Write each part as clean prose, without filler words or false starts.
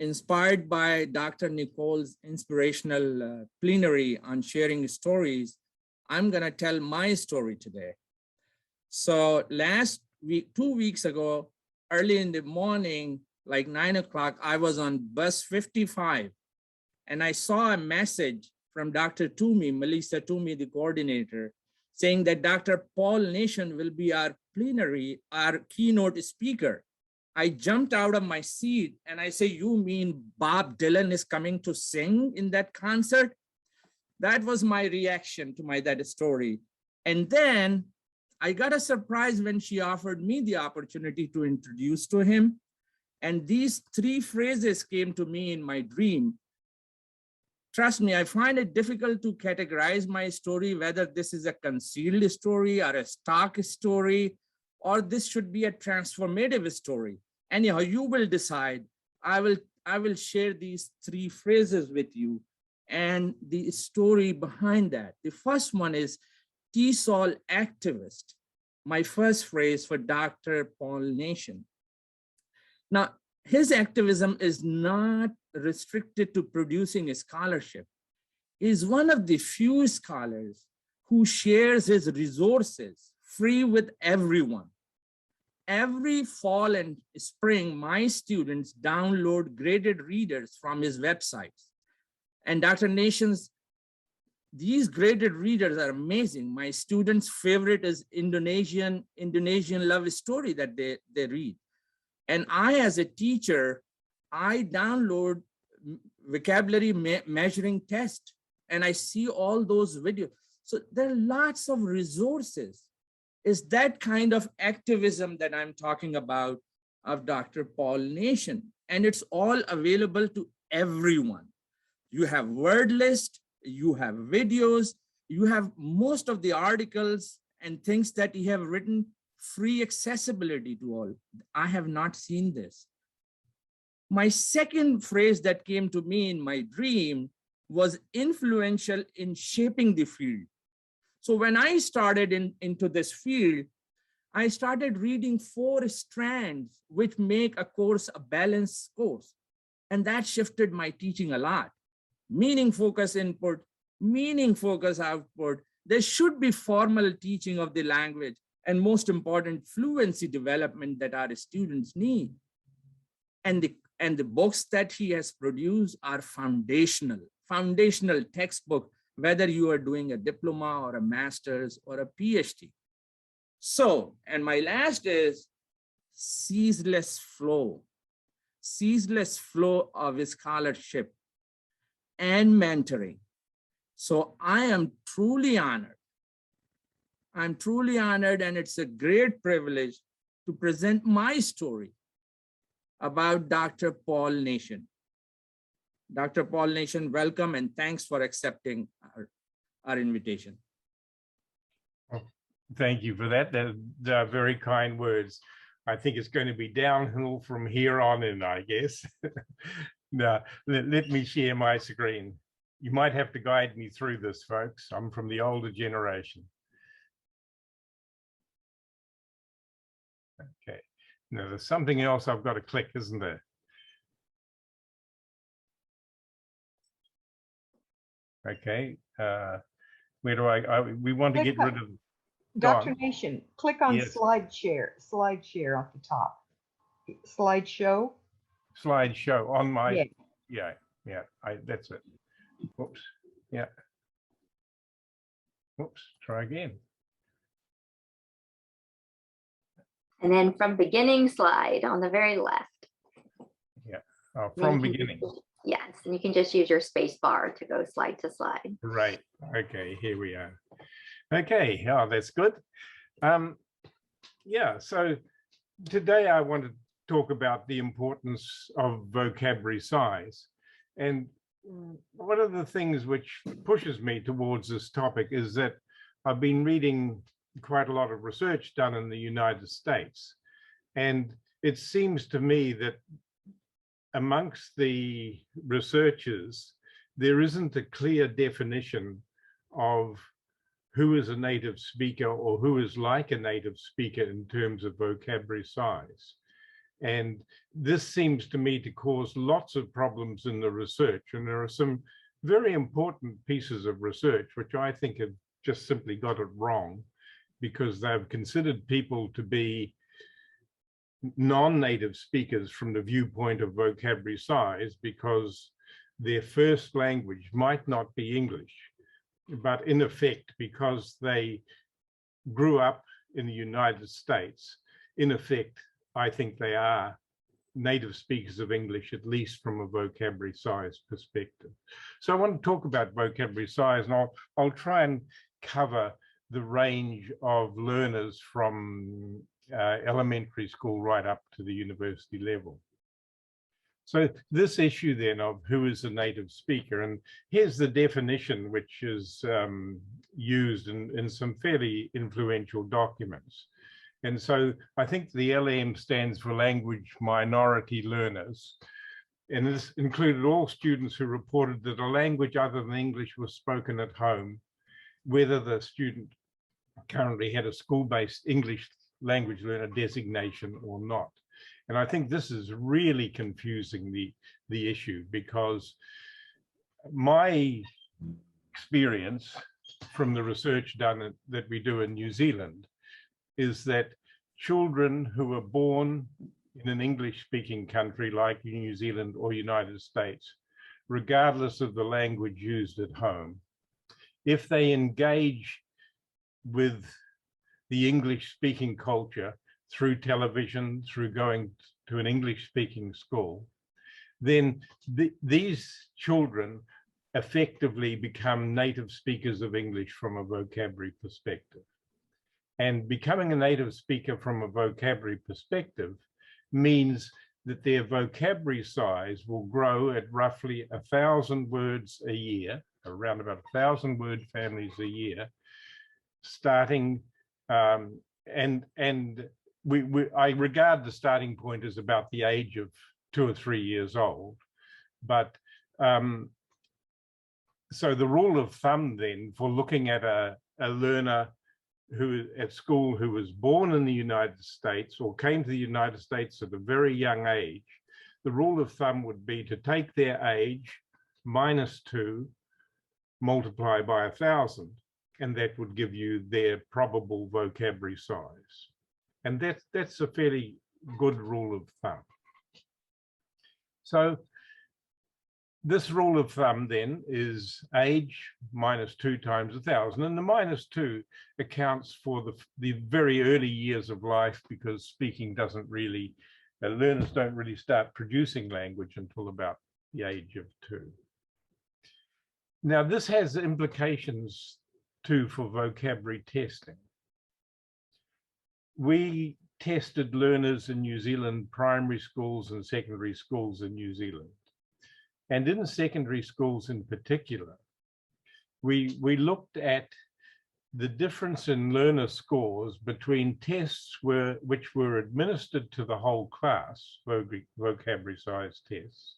inspired by Dr. Nicole's inspirational plenary on sharing stories, I'm gonna tell my story today. So last week, 2 weeks ago, early in the morning, like 9 o'clock, I was on bus 55 and I saw a message from Dr. Toomey, Melissa Toomey, the coordinator, saying that Dr. Paul Nation will be our plenary, our keynote speaker. I jumped out of my seat and I say, you mean Bob Dylan is coming to sing in that concert? That was my reaction to that story. And then I got a surprise when she offered me the opportunity to introduce to him. And these 3 phrases came to me in my dream. Trust me, I find it difficult to categorize my story, whether this is a concealed story or a stock story, or this should be a transformative story. Anyhow, you will decide. I will share these 3 phrases with you and the story behind that. The first one is PennTESOL activist, my first phrase for Dr. Paul Nation. Now, his activism is not restricted to producing a scholarship. He is one of the few scholars who shares his resources free with everyone. Every fall and spring, my students download graded readers from his websites. And Dr. Nation's, these graded readers are amazing. My students' favorite is Indonesian love story that they read. And I, as a teacher, I download vocabulary measuring test and I see all those videos. So there are lots of resources. Is that kind of activism that I'm talking about of Dr. Paul Nation. And it's all available to everyone. You have word list, you have videos, you have most of the articles and things that you have written, free accessibility to all. I have not seen this. My second phrase that came to me in my dream was influential in shaping the field. So when I started into this field, I started reading 4 strands which make a course a balanced course. And that shifted my teaching a lot. Meaning focus input, meaning focus output. There should be formal teaching of the language and most important, fluency development that our students need. And the books that he has produced are foundational textbook, whether you are doing a diploma or a master's or a PhD. So, and my last is ceaseless flow of scholarship and mentoring. So I am truly honored. I'm truly honored, and it's a great privilege to present my story about Dr. Paul Nation. Dr. Paul Nation, welcome and thanks for accepting our invitation. Well, thank you for that. They're very kind words. I think it's going to be downhill from here on in, I guess. Now, let me share my screen. You might have to guide me through this, folks. I'm from the older generation. Okay. Now, there's something else I've got to click, isn't there? Okay. Where do we want to get rid of Dr. Nation, click on yes. slide share at the top. Slideshow on my yeah. That's it. Whoops. Yeah. Whoops. Try again. And then from beginning slide on the very left. Yeah. Oh, from beginning. Yes, and you can just use your space bar to go slide to slide. Right. Okay, here we are. Okay, oh, that's good. Yeah, so today I want to talk about the importance of vocabulary size. And one of the things which pushes me towards this topic is that I've been reading quite a lot of research done in the United States. And it seems to me that amongst the researchers, there isn't a clear definition of who is a native speaker or who is like a native speaker in terms of vocabulary size. And this seems to me to cause lots of problems in the research. And there are some very important pieces of research which I think have just simply got it wrong, because they've considered people to be non-native speakers from the viewpoint of vocabulary size, because their first language might not be English, but in effect, because they grew up in the United States, in effect, I think they are native speakers of English, at least from a vocabulary size perspective. So I want to talk about vocabulary size, and I'll try and cover the range of learners from elementary school right up to the university level. So this issue then of who is a native speaker, and here's the definition which is used in some fairly influential documents. And so I think the LM stands for language minority learners. And this included all students who reported that a language other than English was spoken at home, whether the student currently had a school-based English language learner designation or not. And I think this is really confusing the issue, because my experience from the research done that we do in New Zealand is that children who are born in an English-speaking country like New Zealand or United States, regardless of the language used at home, if they engage with the English-speaking culture through television, through going to an English-speaking school, then these children effectively become native speakers of English from a vocabulary perspective. And becoming a native speaker from a vocabulary perspective means that their vocabulary size will grow at roughly 1,000 words a year, around about 1,000 word families a year, starting, I regard the starting point as about the age of 2 or 3 years old. But so the rule of thumb then for looking at a learner who at school who was born in the United States or came to the United States at a very young age, the rule of thumb would be to take their age -2, multiply by 1,000, and that would give you their probable vocabulary size. And that's a fairly good rule of thumb. So this rule of thumb then is age -2 times 1,000, and the -2 accounts for the very early years of life, because speaking doesn't really, learners don't really start producing language until about the age of 2. Now this has implications too for vocabulary testing. We tested learners in New Zealand primary schools and secondary schools in New Zealand. And in secondary schools in particular, we looked at the difference in learner scores between tests which were administered to the whole class, vocabulary size tests,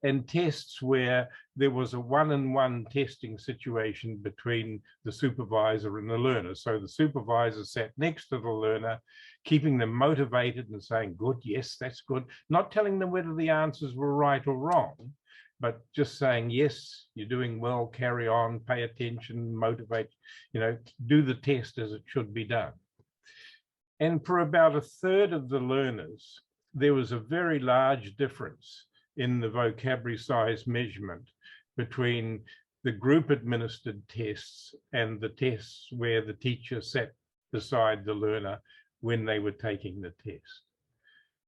and tests where there was a one-on-one testing situation between the supervisor and the learner. So the supervisor sat next to the learner, keeping them motivated and saying, good, yes, that's good, not telling them whether the answers were right or wrong, but just saying, yes, you're doing well, carry on, pay attention, motivate, do the test as it should be done. And for about 1/3 of the learners, there was a very large difference in the vocabulary size measurement between the group administered tests and the tests where the teacher sat beside the learner when they were taking the test.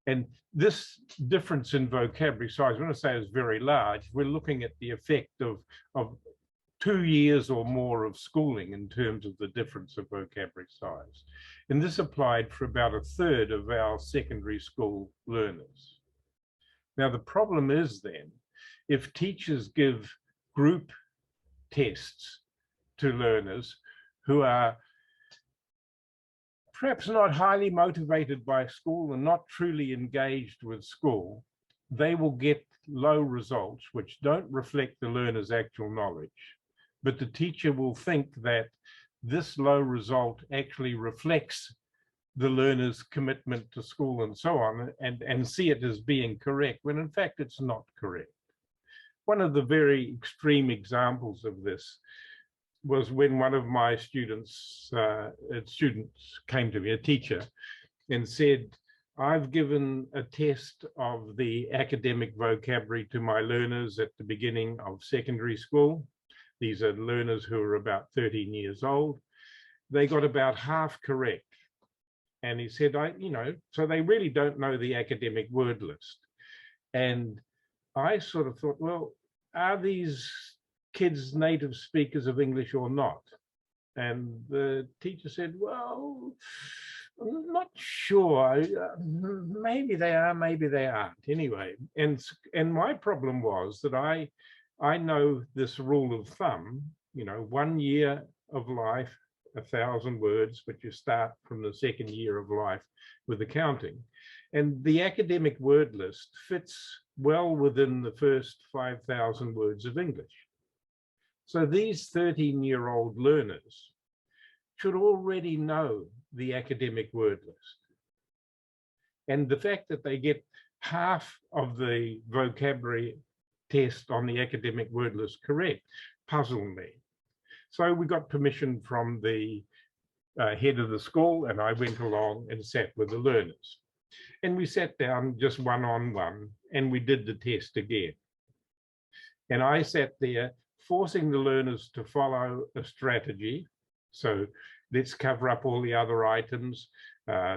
And this difference in vocabulary size, when I say is very large, we're looking at the effect of 2 years or more of schooling in terms of the difference of vocabulary size. And this applied for about 1/3 of our secondary school learners. Now, the problem is then, if teachers give group tests to learners who are perhaps not highly motivated by school and not truly engaged with school, they will get low results which don't reflect the learner's actual knowledge. But the teacher will think that this low result actually reflects the learner's commitment to school and so on, and see it as being correct, when in fact it's not correct. One of the very extreme examples of this was when one of my students came to me, a teacher, and said, I've given a test of the academic vocabulary to my learners at the beginning of secondary school. These are learners who are about 13 years old. They got about half correct. And he said, so they really don't know the academic word list. And I sort of thought, well, are these kids native speakers of English or not? And the teacher said, well, I'm not sure. Maybe they are, maybe they aren't. Anyway, and my problem was that I know this rule of thumb, 1 year of life, 1,000 words, but you start from the second year of life with accounting. And the academic word list fits well within the first 5,000 words of English. So these 13-year-old learners should already know the academic word list. And the fact that they get half of the vocabulary test on the academic word list correct puzzled me. So we got permission from the head of the school, and I went along and sat with the learners. And we sat down just one-on-one, and we did the test again. And I sat there forcing the learners to follow a strategy. So let's cover up all the other items.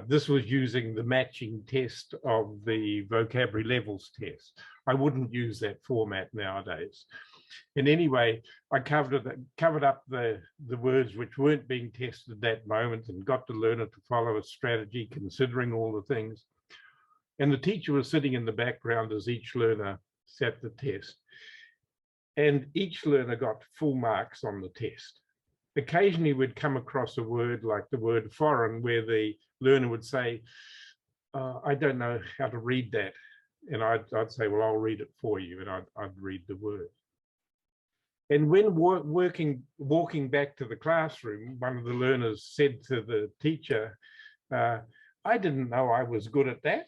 This was using the matching test of the vocabulary levels test. I wouldn't use that format nowadays. And anyway, I covered up the words which weren't being tested at that moment and got the learner to follow a strategy considering all the things. And the teacher was sitting in the background as each learner sat the test. And each learner got full marks on the test. Occasionally we'd come across a word like the word foreign, where the learner would say, I don't know how to read that. And I'd say, well, I'll read it for you. And I'd read the word. And when walking back to the classroom, one of the learners said to the teacher, I didn't know I was good at that,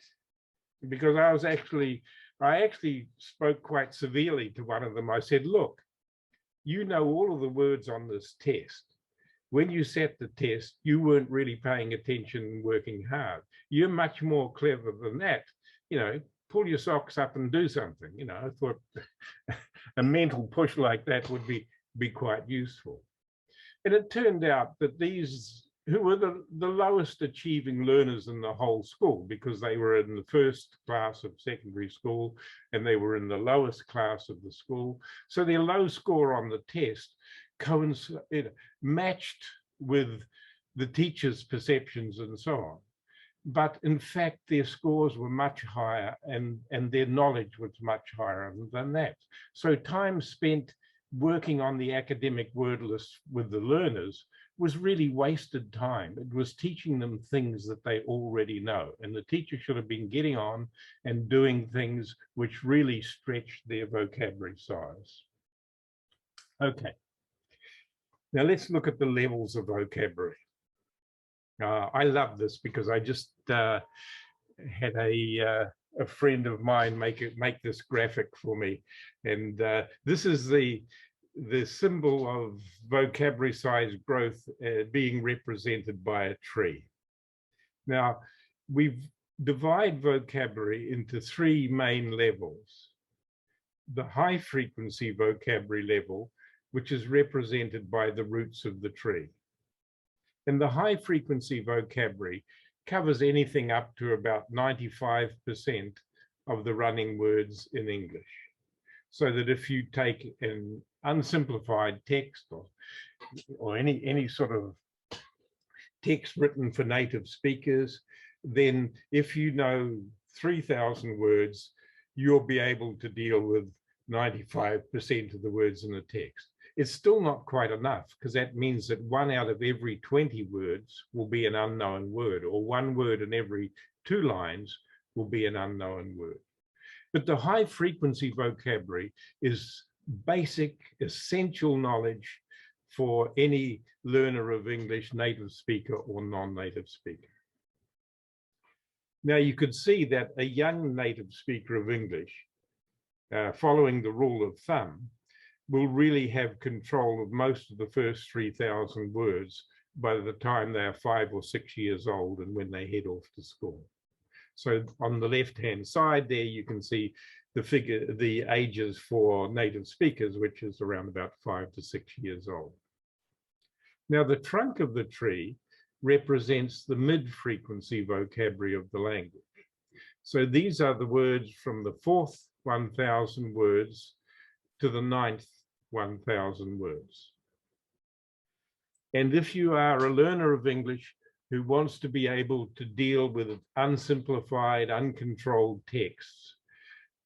because I actually spoke quite severely to one of them. I said, look, you know all of the words on this test. When you set the test, you weren't really paying attention and working hard. You're much more clever than that. Pull your socks up and do something. I thought a mental push like that would be quite useful. And it turned out that these, who were the lowest achieving learners in the whole school, because they were in the first class of secondary school and they were in the lowest class of the school. So their low score on the test matched with the teacher's perceptions and so on. But in fact, their scores were much higher and their knowledge was much higher than that. So time spent working on the academic word list with the learners was really wasted time. It was teaching them things that they already know. And the teacher should have been getting on and doing things which really stretched their vocabulary size. Okay. Now let's look at the levels of vocabulary. I love this because I just had a friend of mine make this graphic for me, and this is the symbol of vocabulary size growth being represented by a tree. Now we divide vocabulary into three main levels. The high frequency vocabulary level, which is represented by the roots of the tree. And the high frequency vocabulary covers anything up to about 95% of the running words in English. So that if you take an unsimplified text or any sort of text written for native speakers, then if you know 3,000 words, you'll be able to deal with 95% of the words in the text. It's still not quite enough, because that means that 1 out of every 20 words will be an unknown word, or 1 word in every 2 lines will be an unknown word. But the high frequency vocabulary is basic, essential knowledge for any learner of English, native speaker or non-native speaker. Now you could see that a young native speaker of English, following the rule of thumb, will really have control of most of the first 3,000 words by the time they are 5 or 6 years old and when they head off to school. So on the left-hand side there, you can see the ages for native speakers, which is around about 5 to 6 years old. Now, the trunk of the tree represents the mid-frequency vocabulary of the language. So these are the words from the 4th 1,000 words to the 9th 1,000 words. And if you are a learner of English who wants to be able to deal with unsimplified, uncontrolled texts,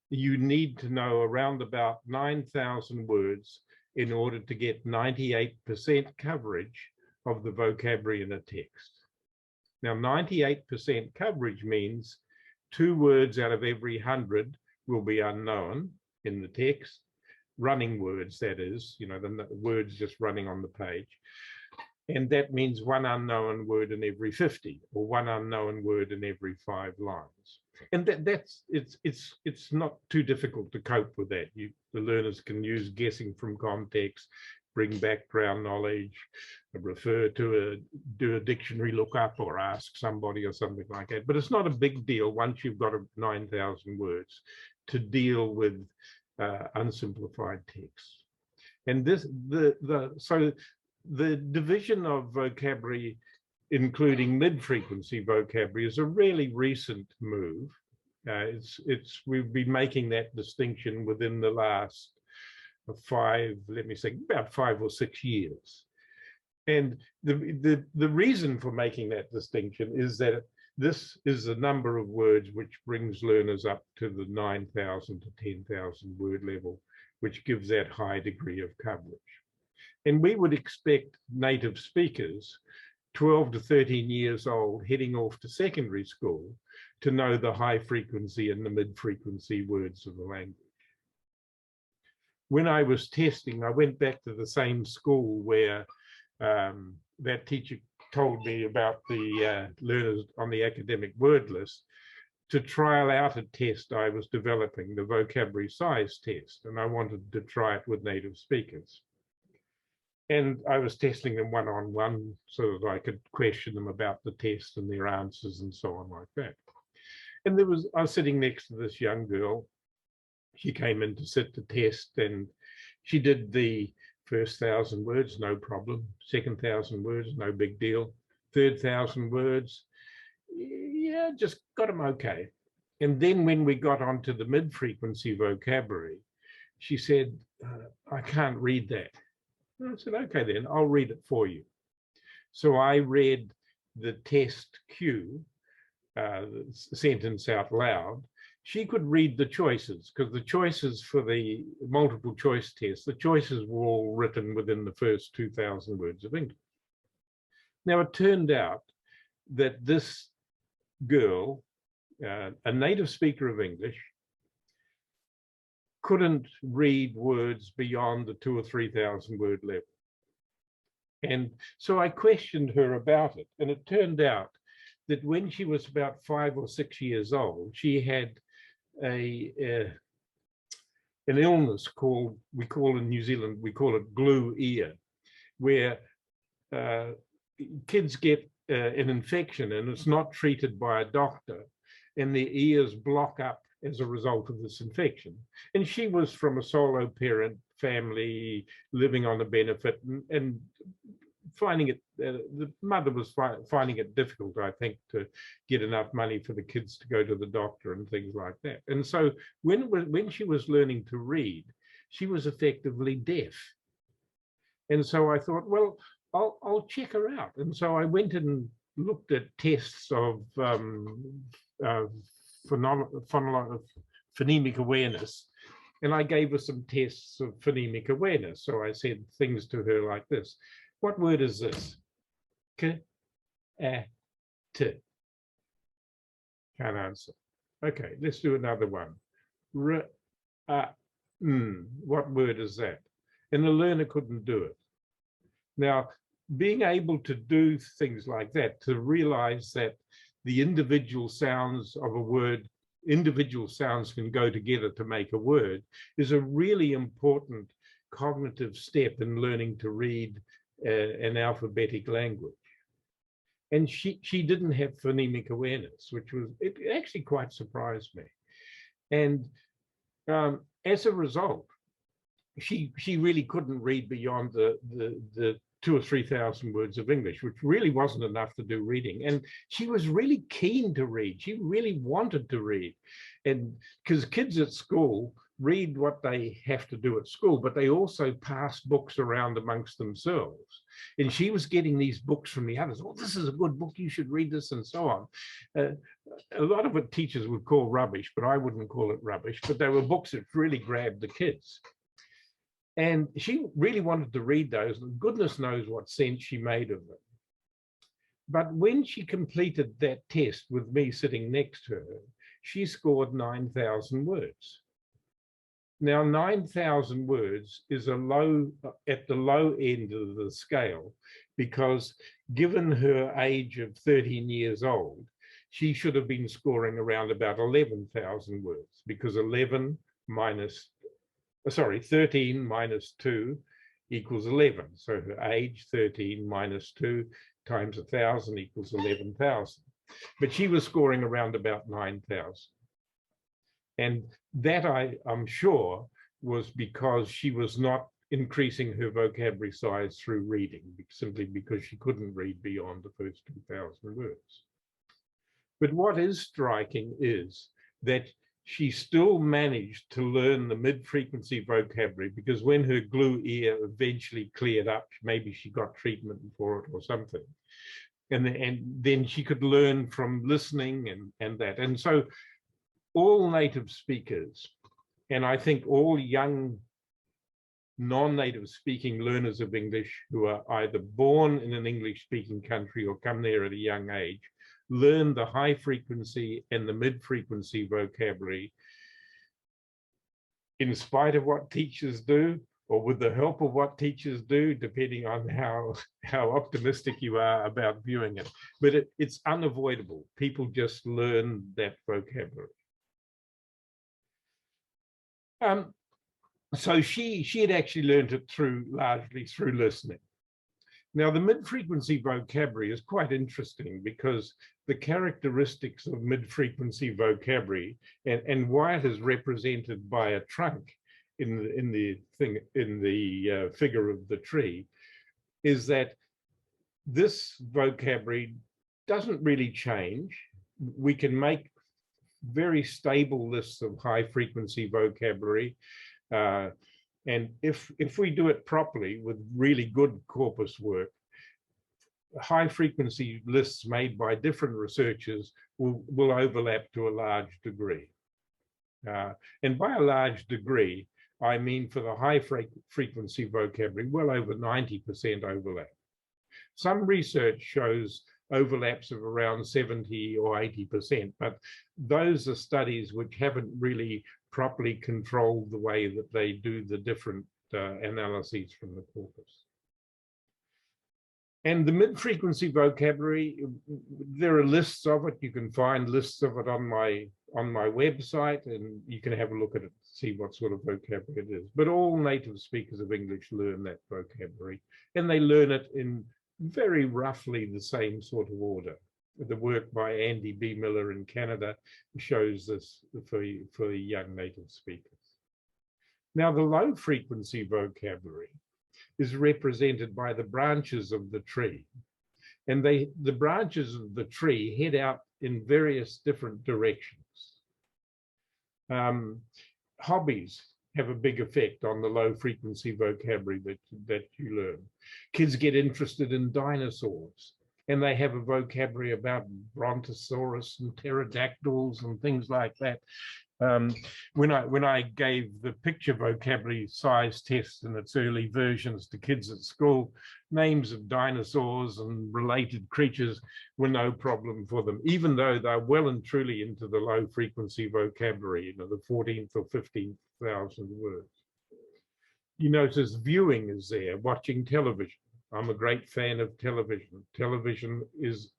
you need to know around about 9,000 words in order to get 98% coverage of the vocabulary in a text. Now, 98% coverage means 2 words out of every 100 will be unknown in the text, running words, that is, you know, the words just running on the page. And that means 1 unknown word in every 50, or 1 unknown word in every 5 lines. And it's not too difficult to cope with that. The learners can use guessing from context, bring background knowledge, refer to do a dictionary lookup or ask somebody or something like that. But it's not a big deal once you've got 9,000 words to deal with unsimplified text. And so the division of vocabulary, including mid-frequency vocabulary, is a really recent move. We've been making that distinction within the last about 5 or 6 years. And the reason for making that distinction is that this is the number of words which brings learners up to the 9,000 to 10,000 word level, which gives that high degree of coverage. And we would expect native speakers 12 to 13 years old heading off to secondary school to know the high frequency and the mid-frequency words of the language. When I was testing, I went back to the same school where that teacher told me about the learners on the academic word list to trial out a test I was developing, the vocabulary size test, and I wanted to try it with native speakers. And I was testing them one-on-one so that I could question them about the test and their answers and so on like that. And I was sitting next to this young girl. She came in to sit the test and she did the first 1,000 words, no problem. Second 1,000 words, no big deal. Third 1,000 words, yeah, just got them okay. And then when we got onto the mid-frequency vocabulary, she said, I can't read that. I said, okay, then I'll read it for you. So I read the test cue, the sentence out loud. She could read the choices because the choices for the multiple choice test, the choices were all written within the first 2,000 words of English. Now, it turned out that this girl, a native speaker of English, couldn't read words beyond the 2,000 or 3,000 word level. And so I questioned her about it. And it turned out that when she was about 5 or 6 years old, she had an illness called, we call in New Zealand, we call it glue ear, where kids get an infection and it's not treated by a doctor and their ears block up as a result of this infection. And she was from a solo parent family living on a benefit and finding it, the mother was finding it difficult, I think, to get enough money for the kids to go to the doctor and things like that. And so when she was learning to read, she was effectively deaf. And so I thought, well, I'll check her out. And so I went and looked at tests of phonemic awareness, and I gave her some tests of phonemic awareness. So I said things to her like this. What word is this? K, a, t. Can't answer. Okay, let's do another one. R, a, n. What word is that? And the learner couldn't do it. Now, being able to do things like that, to realize that the individual sounds of a word, individual sounds can go together to make a word, is a really important cognitive step in learning to read an alphabetic language. And she didn't have phonemic awareness, which was, it actually quite surprised me. And as a result, she really couldn't read beyond the 2,000 or 3,000 words of English, which really wasn't enough to do reading. And she was really keen to read. She really wanted to read. And because kids at school read what they have to do at school, but they also pass books around amongst themselves. And she was getting these books from the others. Oh, this is a good book, you should read this, and so on. A lot of it teachers would call rubbish, but I wouldn't call it rubbish, but they were books that really grabbed the kids. And she really wanted to read those, and goodness knows what sense she made of them. But when she completed that test with me sitting next to her, she scored 9,000 words. Now, 9,000 words is at the low end of the scale, because given her age of 13 years old, she should have been scoring around about 11,000 words, because 13 minus 2 equals 11. So her age, 13 minus 2 times 1,000 equals 11,000. But she was scoring around about 9,000. And that, I'm sure, was because she was not increasing her vocabulary size through reading, simply because she couldn't read beyond the first 2,000 words. But what is striking is that she still managed to learn the mid-frequency vocabulary, because when her glue ear eventually cleared up, maybe she got treatment for it or something, and then she could learn from listening and that. And so all native speakers, and I think all young non-native speaking learners of English who are either born in an English-speaking country or come there at a young age, learn the high frequency and the mid-frequency vocabulary in spite of what teachers do, or with the help of what teachers do, depending on how optimistic you are about viewing it. But it's unavoidable. People just learn that vocabulary. So she had actually learned it largely through listening. Now, the mid-frequency vocabulary is quite interesting, because the characteristics of mid-frequency vocabulary and why it is represented by a trunk in the figure of the tree is that this vocabulary doesn't really change. We can make very stable lists of high-frequency vocabulary. And if we do it properly with really good corpus work, high frequency lists made by different researchers will overlap to a large degree. And by a large degree, I mean for the high frequency vocabulary, well over 90% overlap. Some research shows overlaps of around 70 or 80%, but those are studies which haven't really properly controlled the way that they do the different analyses from the corpus. And the mid-frequency vocabulary, there are lists of it. You can find lists of it on my website, and you can have a look at it, see what sort of vocabulary it is. But all native speakers of English learn that vocabulary, and they learn it in very roughly the same sort of order. The work by Andy B. Miller in Canada shows this for young native speakers. Now, the low frequency vocabulary is represented by the branches of the tree. And the branches of the tree head out in various different directions. Hobbies have a big effect on the low frequency vocabulary that you learn. Kids get interested in dinosaurs, and they have a vocabulary about brontosaurus and pterodactyls and things like that. When I gave the picture vocabulary size test in its early versions to kids at school, names of dinosaurs and related creatures were no problem for them, even though they're well and truly into the low frequency vocabulary, the 14th or 15,000 words. You notice viewing is there, watching television. I'm a great fan of television. Television is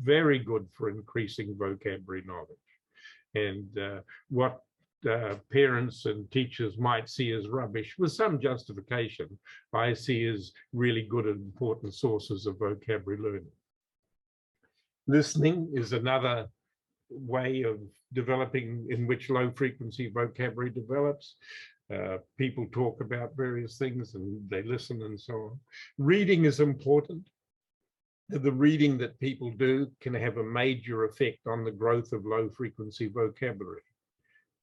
very good for increasing vocabulary knowledge. And what parents and teachers might see as rubbish, with some justification, I see as really good and important sources of vocabulary learning. Listening is another way of developing in which low frequency vocabulary develops. People talk about various things and they listen and so on. Reading is important. The reading that people do can have a major effect on the growth of low frequency vocabulary.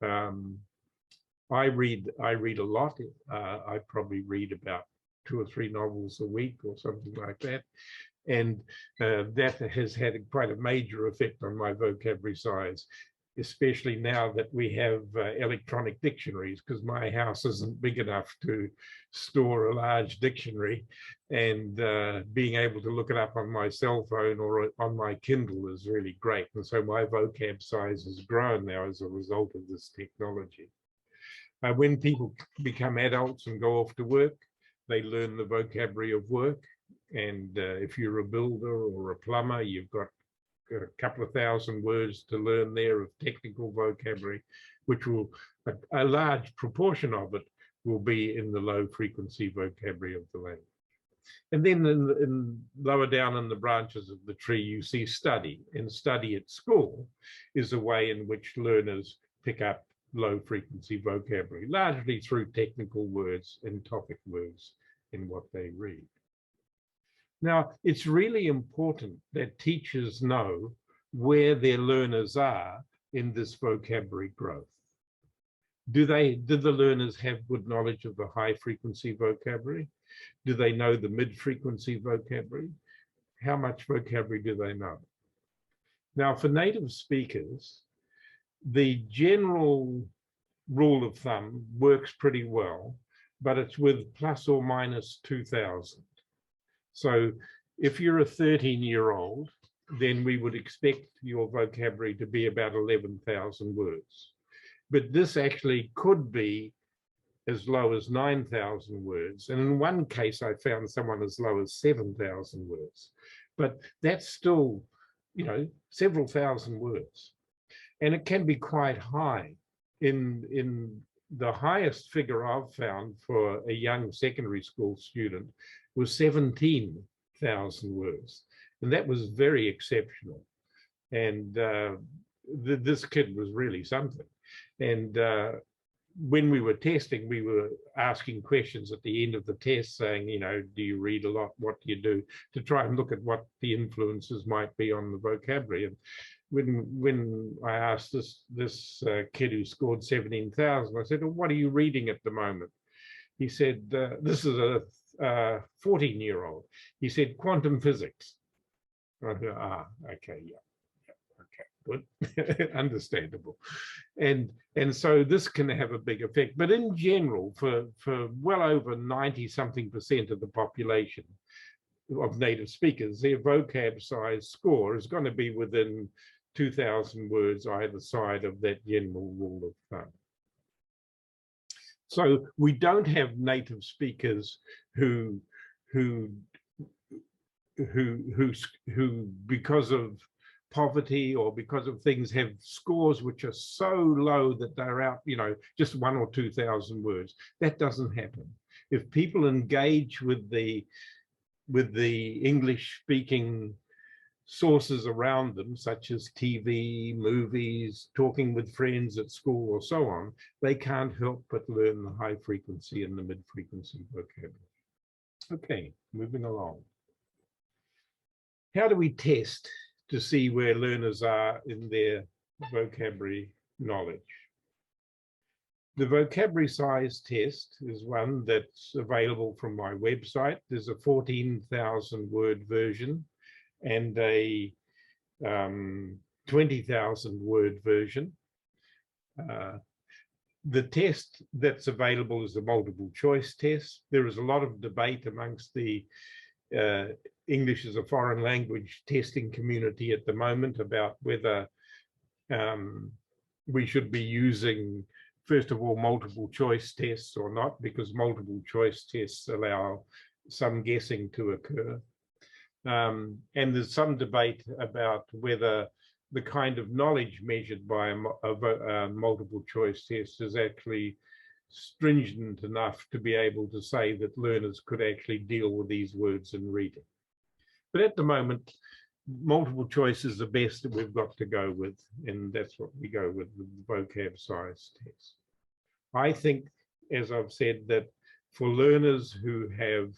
I read a lot. I probably read about 2 or 3 novels a week or something like that. And that has had quite a major effect on my vocabulary size, especially now that we have electronic dictionaries, because my house isn't big enough to store a large dictionary, and being able to look it up on my cell phone or on my Kindle is really great. And so my vocab size has grown now as a result of this technology. When people become adults and go off to work, they learn the vocabulary of work. And if you're a builder or a plumber, you've got a couple of thousand words to learn there of technical vocabulary, which will, a large proportion of it will be in the low frequency vocabulary of the language. And then in lower down in the branches of the tree, you see study. And study at school is a way in which learners pick up low frequency vocabulary, largely through technical words and topic words in what they read. Now, it's really important that teachers know where their learners are in this vocabulary growth. Do the learners have good knowledge of the high frequency vocabulary? Do they know the mid-frequency vocabulary? How much vocabulary do they know? Now, for native speakers, the general rule of thumb works pretty well, but it's with plus or minus 2,000. So if you're a 13-year-old, then we would expect your vocabulary to be about 11,000 words. But this actually could be as low as 9,000 words. And in one case, I found someone as low as 7,000 words. But that's still, you know, several thousand words. And it can be quite high. In the highest figure I've found for a young secondary school student was 17,000 words. And that was very exceptional. And this kid was really something. And when we were testing, we were asking questions at the end of the test saying, you know, do you read a lot? What do you do? To try and look at what the influences might be on the vocabulary. And when I asked this kid who scored 17,000, I said, well, what are you reading at the moment? He said, this is a 14-year-old. He said, quantum physics. I thought, okay, yeah, okay, good, understandable. And so this can have a big effect. But in general, for well over 90-something% of the population of native speakers, their vocab size score is going to be within 2,000 words either side of that general rule of thumb. So we don't have native speakers who because of poverty or because of things have scores which are so low that they're out, you know, just 1,000 or 2,000 words. That doesn't happen. If people engage with the English speaking sources around them, such as TV, movies, talking with friends at school or so on, they can't help but learn the high frequency and the mid frequency vocabulary. Okay, moving along. How do we test to see where learners are in their vocabulary knowledge? The vocabulary size test is one that's available from my website. There's a 14,000 word version and a 20,000 word version. The test that's available is the multiple choice test. There is a lot of debate amongst the English as a foreign language testing community at the moment about whether we should be using, first of all, multiple choice tests or not, because multiple choice tests allow some guessing to occur. And there's some debate about whether the kind of knowledge measured by a multiple choice test is actually stringent enough to be able to say that learners could actually deal with these words in reading. But at the moment, multiple choice is the best that we've got to go with, and that's what we go with the vocab size test. I think, as I've said, that for learners who have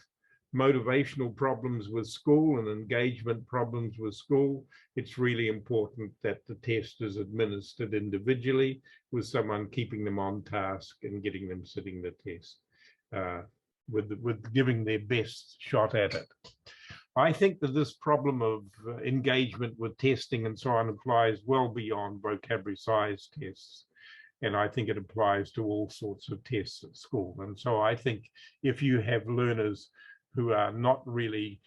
motivational problems with school and engagement problems with school, it's really important that the test is administered individually with someone keeping them on task and getting them sitting the test with giving their best shot at it. I think that this problem of engagement with testing and so on applies well beyond vocabulary size tests. And I think it applies to all sorts of tests at school. And so I think if you have learners who are not really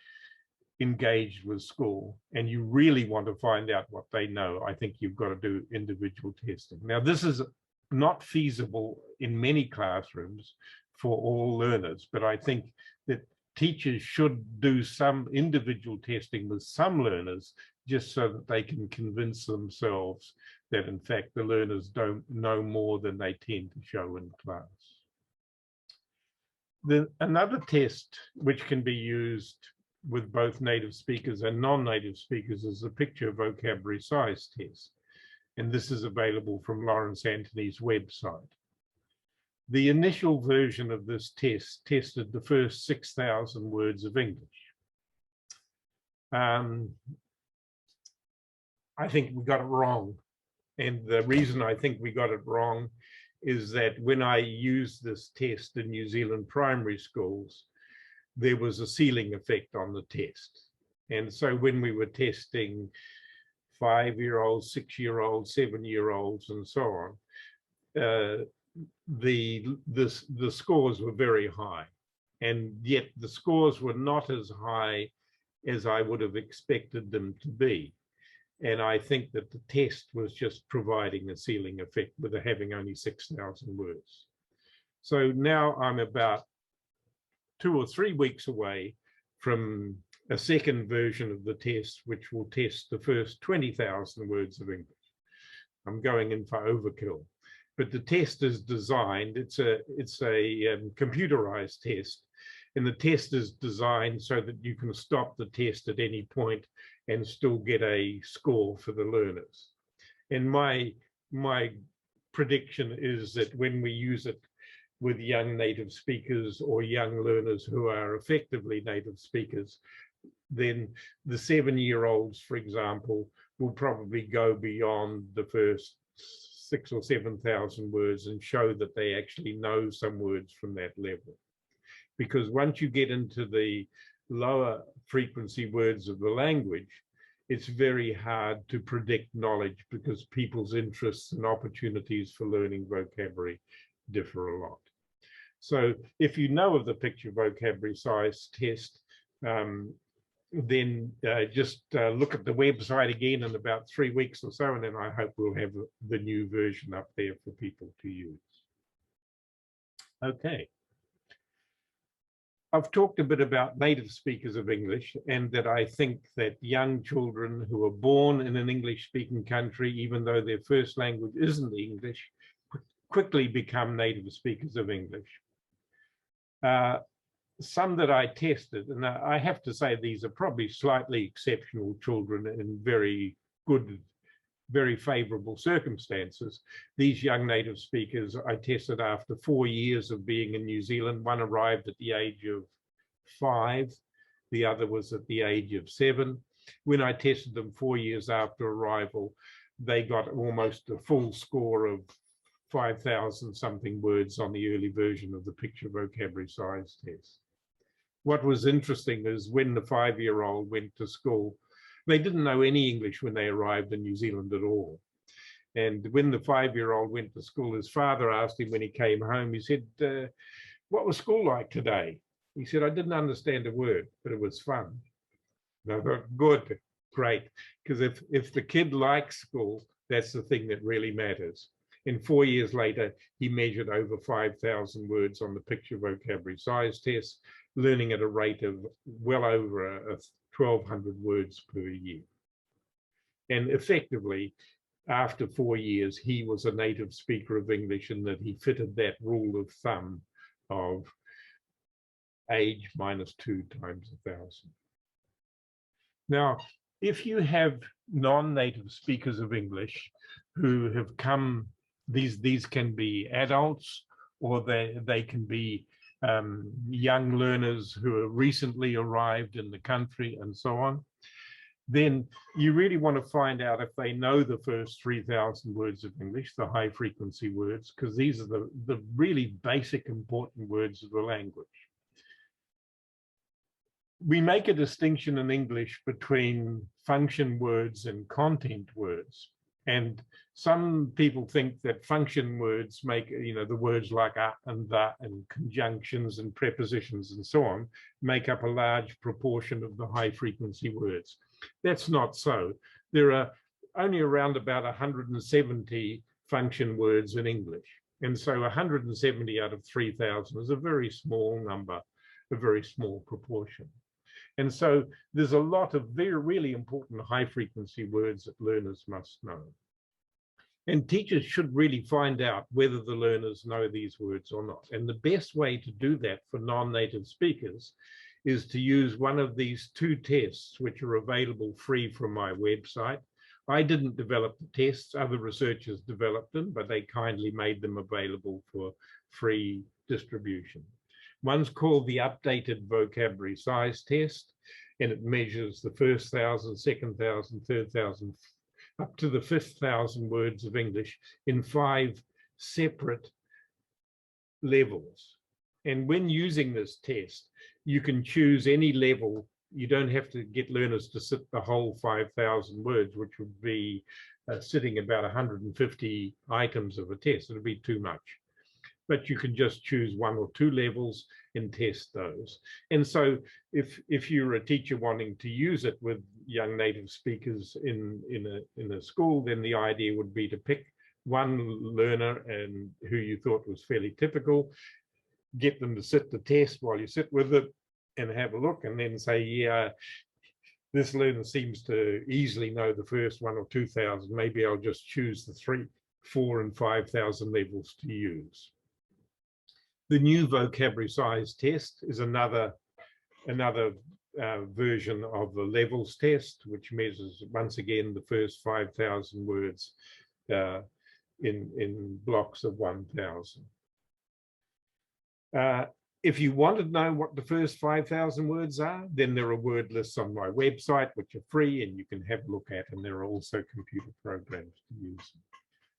engaged with school and you really want to find out what they know, I think you've got to do individual testing. Now, this is not feasible in many classrooms for all learners, but I think that teachers should do some individual testing with some learners just so that they can convince themselves that in fact the learners don't know more than they tend to show in class. Another test which can be used with both native speakers and non-native speakers is the picture vocabulary size test. And this is available from Lawrence Anthony's website. The initial version of this test tested the first 6,000 words of English. I think we got it wrong. And the reason I think we got it wrong is that when I used this test in New Zealand primary schools, there was a ceiling effect on the test. And so when we were testing 5-year-olds, 6-year-olds, 7-year-olds, and so on, the scores were very high, and yet the scores were not as high as I would have expected them to be. And I think that the test was just providing a ceiling effect with having only 6,000 words. So now I'm about 2 or 3 weeks away from a second version of the test, which will test the first 20,000 words of English. I'm going in for overkill. But the test is designed, it's a computerized test, and the test is designed so that you can stop the test at any point and still get a score for the learners. And my prediction is that when we use it with young native speakers or young learners who are effectively native speakers, then the 7-year-olds, for example, will probably go beyond the first 6,000 or 7,000 words and show that they actually know some words from that level. Because once you get into the lower frequency words of the language, it's very hard to predict knowledge because people's interests and opportunities for learning vocabulary differ a lot. So if you know of the picture vocabulary size test, then just look at the website again in about 3 weeks or so, and then I hope we'll have the new version up there for people to use. Okay. I've talked a bit about native speakers of English, and that I think that young children who are born in an English-speaking country, even though their first language isn't English, quickly become native speakers of English. Some that I tested, and I have to say these are probably slightly exceptional children in very good, very favorable circumstances. These young native speakers I tested after 4 years of being in New Zealand. One arrived at the age of 5, the other was at the age of 7. When I tested them 4 years after arrival, they got almost a full score of 5,000 something words on the early version of the picture vocabulary size test. What was interesting is when the 5-year-old went to school, they didn't know any English when they arrived in New Zealand at all. And when the 5-year-old went to school, his father asked him when he came home, he said, what was school like today? He said, I didn't understand a word, but it was fun. And I thought, good, great. Because if the kid likes school, that's the thing that really matters. And 4 years later, he measured over 5,000 words on the picture vocabulary size test, learning at a rate of well over 1,200 words per year. And effectively, after 4 years, he was a native speaker of English, and that he fitted that rule of thumb of age minus 2 times 1,000. Now, if you have non-native speakers of English who have come, these can be adults, or they can be young learners who have recently arrived in the country and so on, then you really want to find out if they know the first 3,000 words of English, the high frequency words, because these are the really basic important words of the language. We make a distinction in English between function words and content words. And some people think that function words make, the words like and that and conjunctions and prepositions and so on, make up a large proportion of the high frequency words. That's not so. There are only around about 170 function words in English. And so 170 out of 3,000 is a very small number, a very small proportion. And so there's a lot of really important high frequency words that learners must know. And teachers should really find out whether the learners know these words or not. And the best way to do that for non-native speakers is to use one of these 2 tests, which are available free from my website. I didn't develop the tests, other researchers developed them, but they kindly made them available for free distribution. One's called the Updated Vocabulary Size Test, and it measures the first 1,000, second 1,000, third 1,000, up to the 5,000 words of English in 5 separate levels. And when using this test, you can choose any level. You don't have to get learners to sit the whole 5,000 words, which would be sitting about 150 items of a test. It would be too much. But you can just choose 1 or 2 levels and test those. And so if you're a teacher wanting to use it with young native speakers in a school, then the idea would be to pick one learner and who you thought was fairly typical, get them to sit the test while you sit with it and have a look, and then say, yeah, this learner seems to easily know the first 1 or 2,000. Maybe I'll just choose the 3, 4, and 5,000 levels to use. The new vocabulary size test is another version of the levels test, which measures, once again, the first 5,000 words in blocks of 1,000. If you want to know what the first 5,000 words are, then there are word lists on my website, which are free and you can have a look at, and there are also computer programs to use.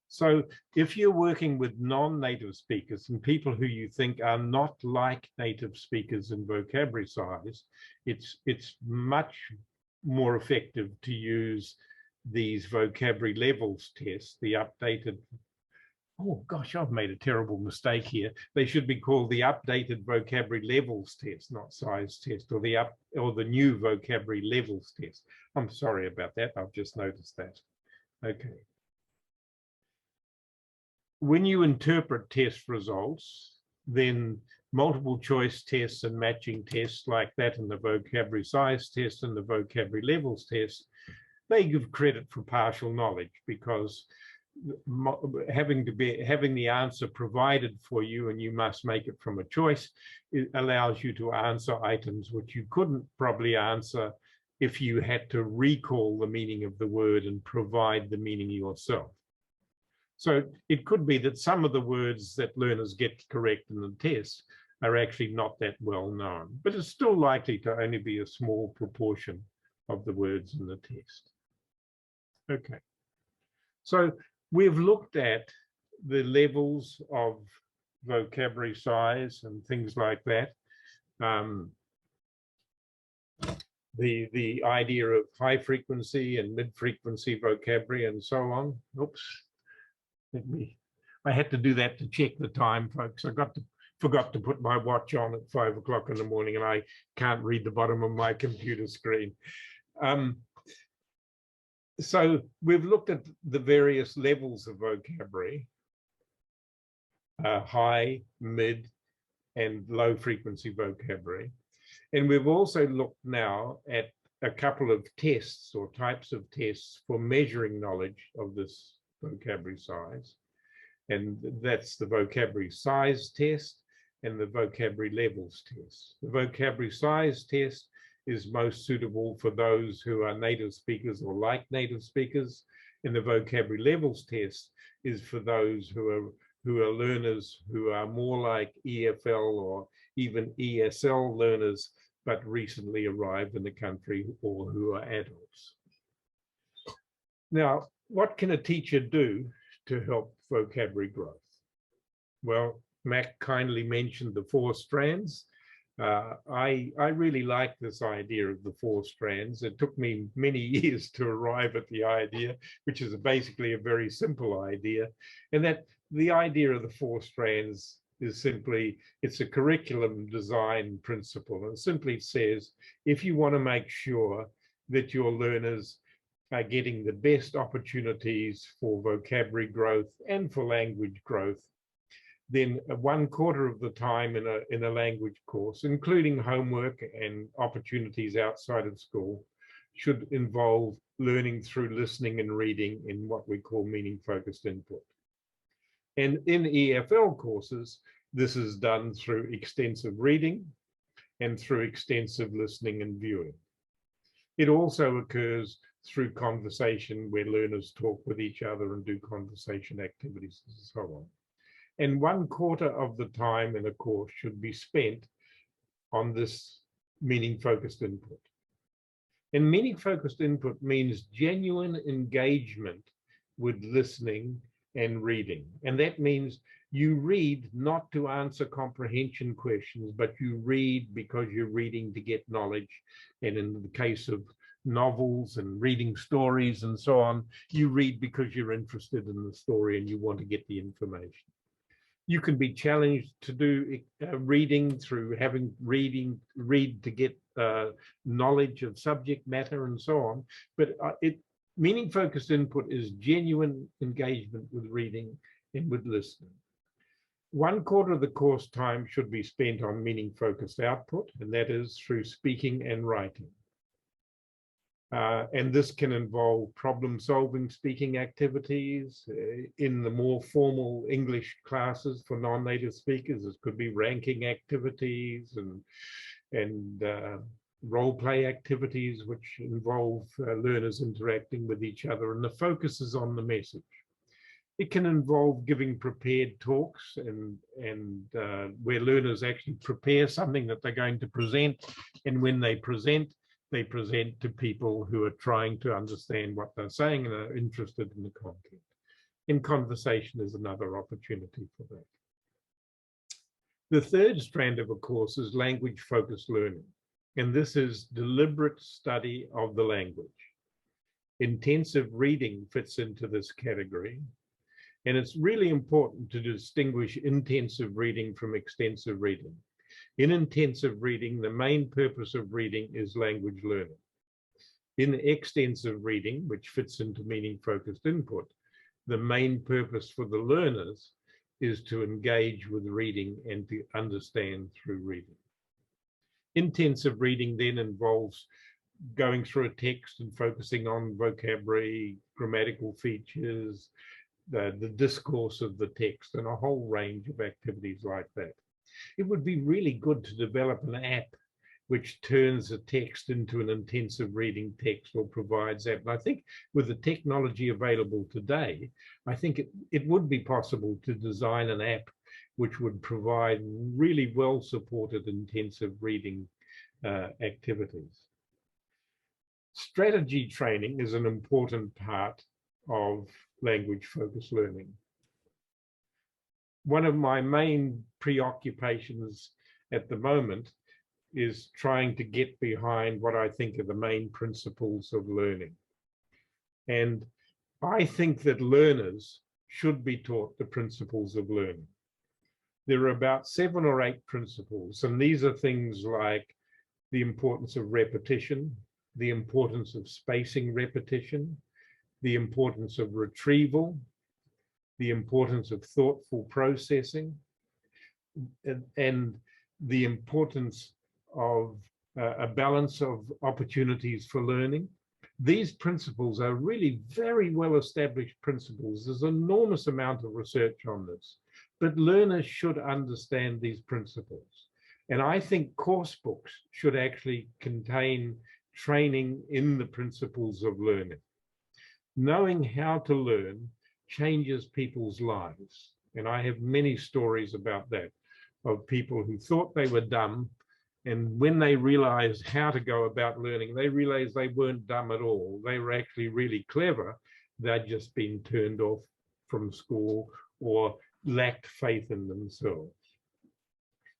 So if you're working with non-native speakers and people who you think are not like native speakers in vocabulary size, it's much more effective to use these vocabulary levels tests, the updated, oh gosh, I've made a terrible mistake here. They should be called the updated vocabulary levels test, not size test, or the new vocabulary levels test. I'm sorry about that. I've just noticed that. Okay. When you interpret test results, then multiple choice tests and matching tests like that in the vocabulary size test and the vocabulary levels test, they give credit for partial knowledge, because having the answer provided for you and you must make it from a choice, it allows you to answer items which you couldn't probably answer if you had to recall the meaning of the word and provide the meaning yourself. So it could be that some of the words that learners get correct in the test are actually not that well known, but it's still likely to only be a small proportion of the words in the test. Okay, so we've looked at the levels of vocabulary size and things like that. The idea of high frequency and mid frequency vocabulary and so on. Oops. I had to do that to check the time, folks. I forgot to put my watch on at 5 o'clock in the morning, and I can't read the bottom of my computer screen. So we've looked at the various levels of vocabulary, high, mid, and low frequency vocabulary. And we've also looked now at a couple of tests or types of tests for measuring knowledge of this vocabulary size. And that's the vocabulary size test and the vocabulary levels test. The vocabulary size test is most suitable for those who are native speakers or like native speakers. And the vocabulary levels test is for those who are learners who are more like EFL or even ESL learners, but recently arrived in the country or who are adults. Now, what can a teacher do to help vocabulary growth? Well, Mac kindly mentioned the 4 strands. I really like this idea of the 4 strands. It took me many years to arrive at the idea, which is basically a very simple idea. And that the idea of the 4 strands is simply, it's a curriculum design principle. And it simply says, if you want to make sure that your learners are getting the best opportunities for vocabulary growth and for language growth, then 1/4 of the time in a language course, including homework and opportunities outside of school, should involve learning through listening and reading in what we call meaning-focused input. And in EFL courses, this is done through extensive reading and through extensive listening and viewing. It also occurs through conversation where learners talk with each other and do conversation activities and so on. And 1/4 of the time in a course should be spent on this meaning-focused input. And meaning-focused input means genuine engagement with listening and reading. And that means you read not to answer comprehension questions, but you read because you're reading to get knowledge. And in the case of novels and reading stories and so on, you read because you're interested in the story and you want to get the information. You can be challenged to do reading through having read to get knowledge of subject matter and so on. But meaning-focused input is genuine engagement with reading and with listening. 1/4 of the course time should be spent on meaning-focused output, and that is through speaking and writing. And this can involve problem-solving speaking activities in the more formal English classes for non-native speakers. It could be ranking activities and role-play activities which involve learners interacting with each other, and the focus is on the message. It can involve giving prepared talks and where learners actually prepare something that they're going to present, and when they present to people who are trying to understand what they're saying and are interested in the content. And conversation is another opportunity for that. The 3rd strand of a course is language-focused learning, and this is deliberate study of the language. Intensive reading fits into this category, and it's really important to distinguish intensive reading from extensive reading. In intensive reading, the main purpose of reading is language learning. In extensive reading, which fits into meaning-focused input, the main purpose for the learners is to engage with reading and to understand through reading. Intensive reading then involves going through a text and focusing on vocabulary, grammatical features, the discourse of the text, and a whole range of activities like that. It would be really good to develop an app which turns a text into an intensive reading text or provides that. And I think with the technology available today, I think it would be possible to design an app which would provide really well-supported intensive reading activities. Strategy training is an important part of language-focused learning. One of my main preoccupations at the moment is trying to get behind what I think are the main principles of learning. And I think that learners should be taught the principles of learning. There are about 7 or 8 principles, and these are things like the importance of repetition, the importance of spacing repetition, the importance of retrieval, the importance of thoughtful processing, and the importance of a balance of opportunities for learning. These principles are really very well-established principles. There's an enormous amount of research on this, but learners should understand these principles. And I think course books should actually contain training in the principles of learning. Knowing how to learn changes people's lives. And I have many stories about that, of people who thought they were dumb, and when they realized how to go about learning, they realized they weren't dumb at all. They were actually really clever. They'd just been turned off from school or lacked faith in themselves.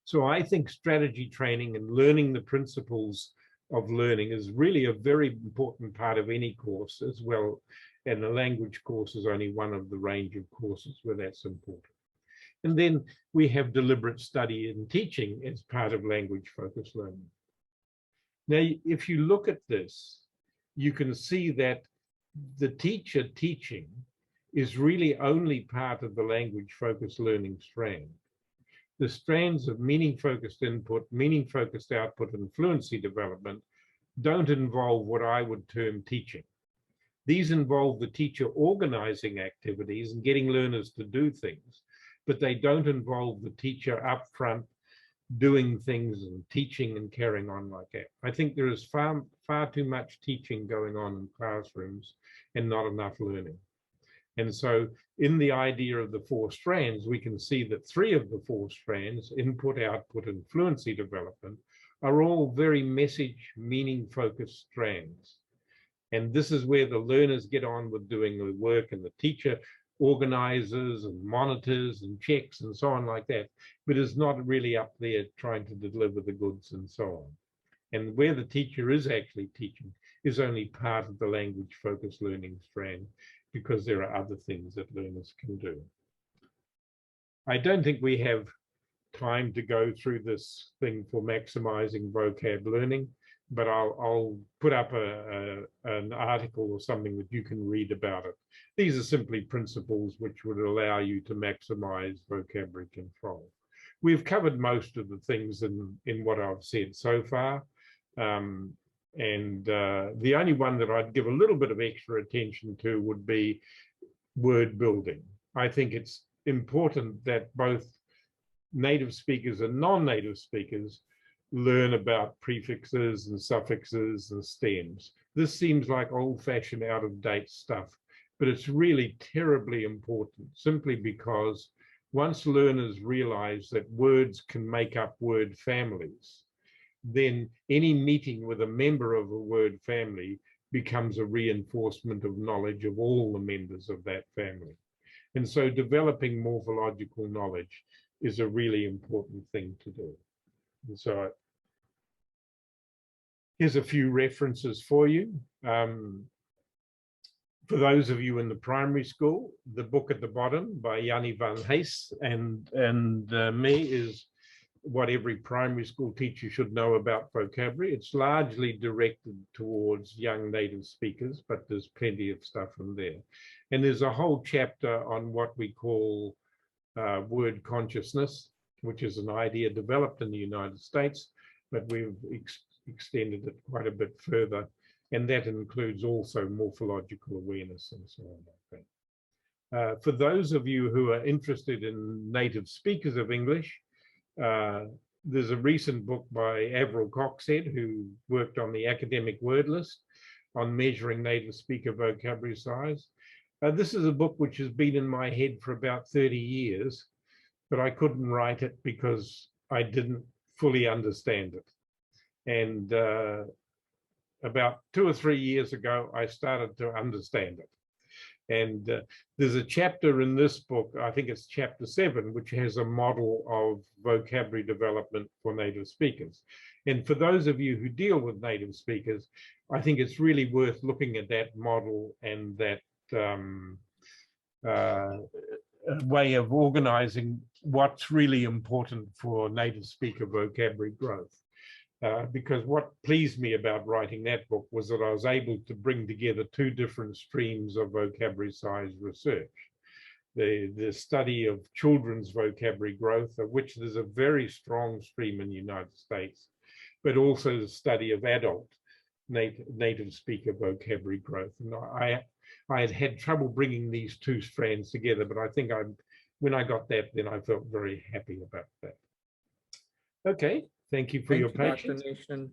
So I think strategy training and learning the principles of learning is really a very important part of any course as well. And the language course is only one of the range of courses where that's important. And then we have deliberate study and teaching as part of language-focused learning. Now, if you look at this, you can see that the teacher teaching is really only part of the language-focused learning strand. The strands of meaning-focused input, meaning-focused output, and fluency development don't involve what I would term teaching. These involve the teacher organizing activities and getting learners to do things, but they don't involve the teacher up front doing things and teaching and carrying on like that. I think there is far too much teaching going on in classrooms and not enough learning. And so in the idea of the four strands, we can see that three of the four strands, input, output, and fluency development, are all very message, meaning-focused strands. And this is where the learners get on with doing the work, and the teacher organizes and monitors and checks and so on like that, but is not really up there trying to deliver the goods and so on. And where the teacher is actually teaching is only part of the language-focused learning strand, because there are other things that learners can do. I don't think we have time to go through this thing for maximizing vocab learning, but I'll put up an article or something that you can read about it. These are simply principles which would allow you to maximize vocabulary control. We've covered most of the things in what I've said so far. The only one that I'd give a little bit of extra attention to would be word building. I think it's important that both native speakers and non-native speakers learn about prefixes and suffixes and stems. This seems like old-fashioned, out-of-date stuff, but it's really terribly important, simply because once learners realize that words can make up word families, then any meeting with a member of a word family becomes a reinforcement of knowledge of all the members of that family. And so developing morphological knowledge is a really important thing to do. And so here's a few references for you. For those of you in the primary school, the book at the bottom by Jannie van Hees and me is What Every Primary School Teacher Should Know About Vocabulary. It's largely directed towards young native speakers, but there's plenty of stuff in there. And there's a whole chapter on what we call word consciousness, which is an idea developed in the United States, but we've extended it quite a bit further. And that includes also morphological awareness and so on like that. For those of you who are interested in native speakers of English, there's a recent book by Avril Coxhead, who worked on the academic word list on measuring native speaker vocabulary size. This is a book which has been in my head for about 30 years, but I couldn't write it because I didn't fully understand it. And about 2 or 3 years ago, I started to understand it. And there's a chapter in this book, I think it's chapter 7, which has a model of vocabulary development for native speakers. And for those of you who deal with native speakers, I think it's really worth looking at that model and that way of organizing what's really important for native speaker vocabulary growth. Because what pleased me about writing that book was that I was able to bring together two different streams of vocabulary size research. the study of children's vocabulary growth, of which there's a very strong stream in the United States, but also the study of adult native speaker vocabulary growth. And I had trouble bringing these two strands together, but I think when I got that, then I felt very happy about that. Okay, thank you for your patience. Dr. Nation.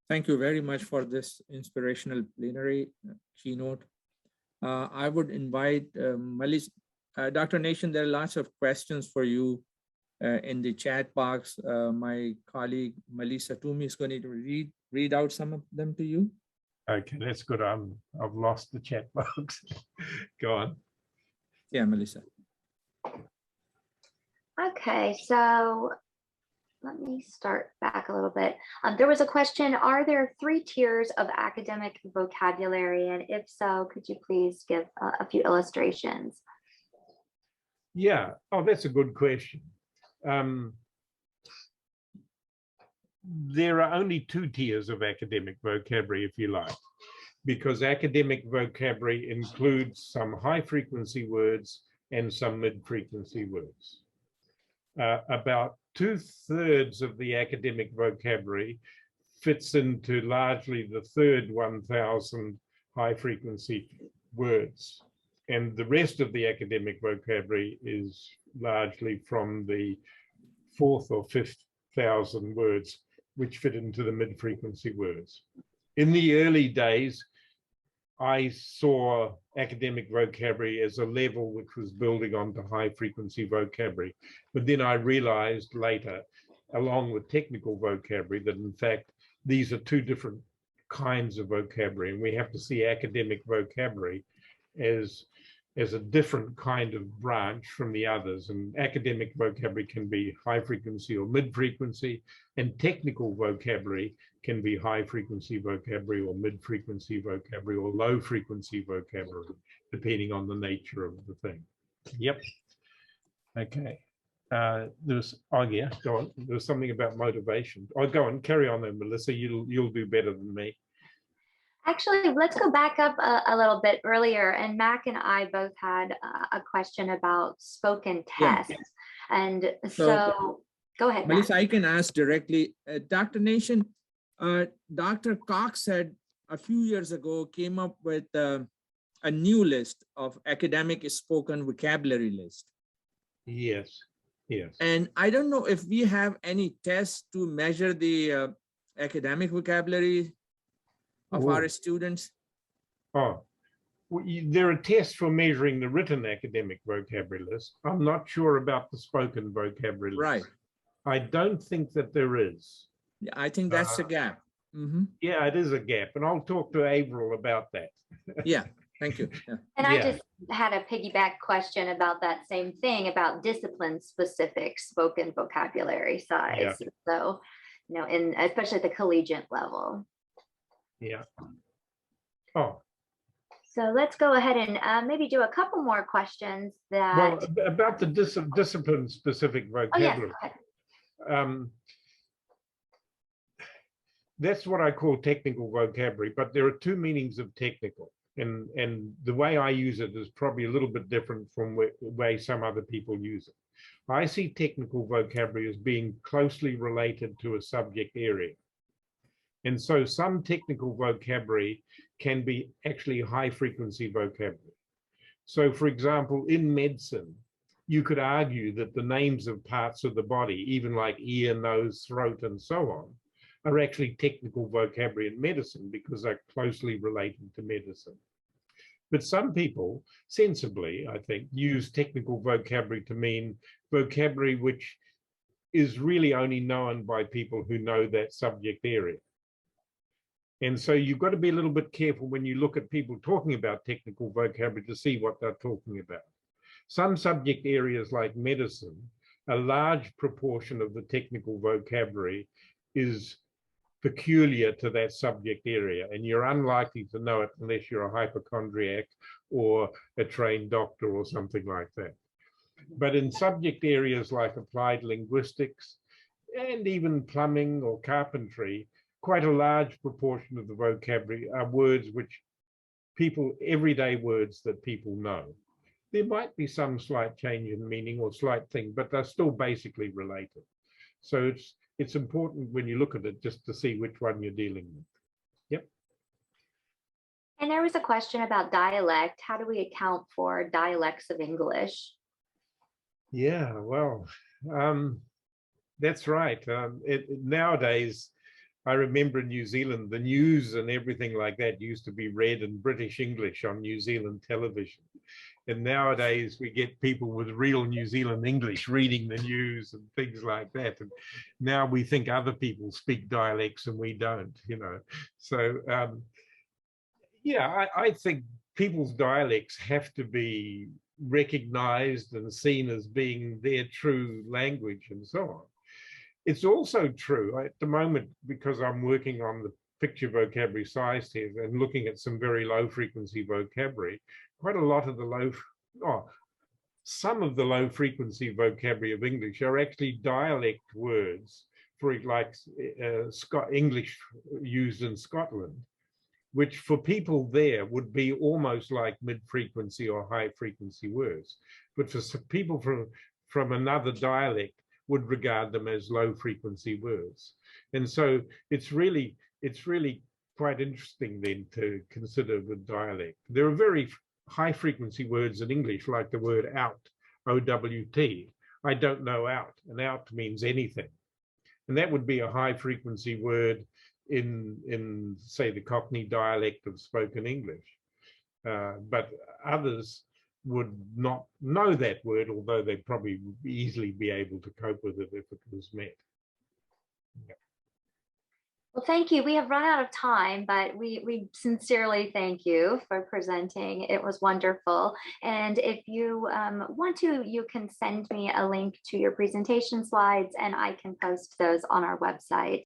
Thank you very much for this inspirational plenary keynote. I would invite Melissa. Dr. Nation, there are lots of questions for you in the chat box. My colleague, Melissa Toomey, is going to read out some of them to you. Okay, that's good. I've lost the chat box. Go on. Yeah, Melissa. Okay, so let me start back a little bit. There was a question, are there 3 tiers of academic vocabulary? And if so, could you please give a few illustrations? Yeah, oh, that's a good question. There are only 2 tiers of academic vocabulary, if you like, because academic vocabulary includes some high frequency words and some mid-frequency words. About 2/3 of the academic vocabulary fits into largely the third 1,000 high frequency words. And the rest of the academic vocabulary is largely from the 4th or 5th 1,000 words, which fit into the mid-frequency words. In the early days, I saw academic vocabulary as a level which was building onto high frequency vocabulary. But then I realized later, along with technical vocabulary, that in fact, these are 2 different kinds of vocabulary. And we have to see academic vocabulary as a different kind of branch from the others. And academic vocabulary can be high frequency or mid frequency, and technical vocabulary can be high frequency vocabulary or mid frequency vocabulary or low frequency vocabulary, depending on the nature of the thing. Yep. Okay. Oh yeah, go on. There's something about motivation. Oh, go on, carry on then, Melissa. You'll do better than me. Actually, let's go back up a little bit earlier. And Mac and I both had a question about spoken tests. Yeah. And so go ahead, Melissa, Mac. I can ask directly. Dr. Nation, Dr. Cox said a few years ago, came up with a new list of academic spoken vocabulary list. Yes, yes. And I don't know if we have any tests to measure the academic vocabulary of our students. Oh, well, there are tests for measuring the written academic vocabulary list. I'm not sure about the spoken vocabulary list. Right. I don't think that there is. Yeah, I think that's a gap. Mm-hmm. Yeah, it is a gap. And I'll talk to Avril about that. Yeah, thank you. Yeah. And I just had a piggyback question about that same thing, about discipline-specific spoken vocabulary size. Yeah. So, you know, especially at the collegiate level. Yeah. Oh. So let's go ahead and maybe do a couple more questions that. Well, about the discipline-specific vocabulary. Oh, yes. That's what I call technical vocabulary, but there are 2 meanings of technical. And the way I use it is probably a little bit different from the way some other people use it. I see technical vocabulary as being closely related to a subject area. And so some technical vocabulary can be actually high frequency vocabulary. So for example, in medicine, you could argue that the names of parts of the body, even like ear, nose, throat, and so on, are actually technical vocabulary in medicine because they're closely related to medicine. But some people, sensibly, I think, use technical vocabulary to mean vocabulary which is really only known by people who know that subject area. And so you've got to be a little bit careful when you look at people talking about technical vocabulary to see what they're talking about. Some subject areas like medicine, a large proportion of the technical vocabulary is peculiar to that subject area, and you're unlikely to know it unless you're a hypochondriac or a trained doctor or something like that. But in subject areas like applied linguistics and even plumbing or carpentry, quite a large proportion of the vocabulary are words which people, everyday words that people know. there might be some slight change in meaning or slight thing, but they're still basically related. So it's important when you look at it just to see which one you're dealing with. Yep. And there was a question about dialect. How do we account for dialects of English? Yeah, well, that's right. Nowadays, I remember in New Zealand, the news and everything like that used to be read in British English on New Zealand television. And nowadays we get people with real New Zealand English reading the news and things like that. And now we think other people speak dialects and we don't, you know. So, yeah, I think people's dialects have to be recognized and seen as being their true language and so on. It's also true at the moment, because I'm working on the picture vocabulary size test and looking at some very low frequency vocabulary, quite a lot of the some of the low frequency vocabulary of English are actually dialect words for like English used in Scotland, which for people there would be almost like mid-frequency or high-frequency words. But for some people from another dialect would regard them as low-frequency words. And so it's really quite interesting then to consider with dialect. There are very high-frequency words in English, like the word out, O-W-T. I don't know out, and out means anything. And that would be a high-frequency word in say the Cockney dialect of spoken English, but others would not know that word, although they probably would easily be able to cope with it if it was met. Yeah. Well, thank you. We have run out of time, but we sincerely thank you for presenting. It was wonderful. And if you want to, you can send me a link to your presentation slides and I can post those on our website.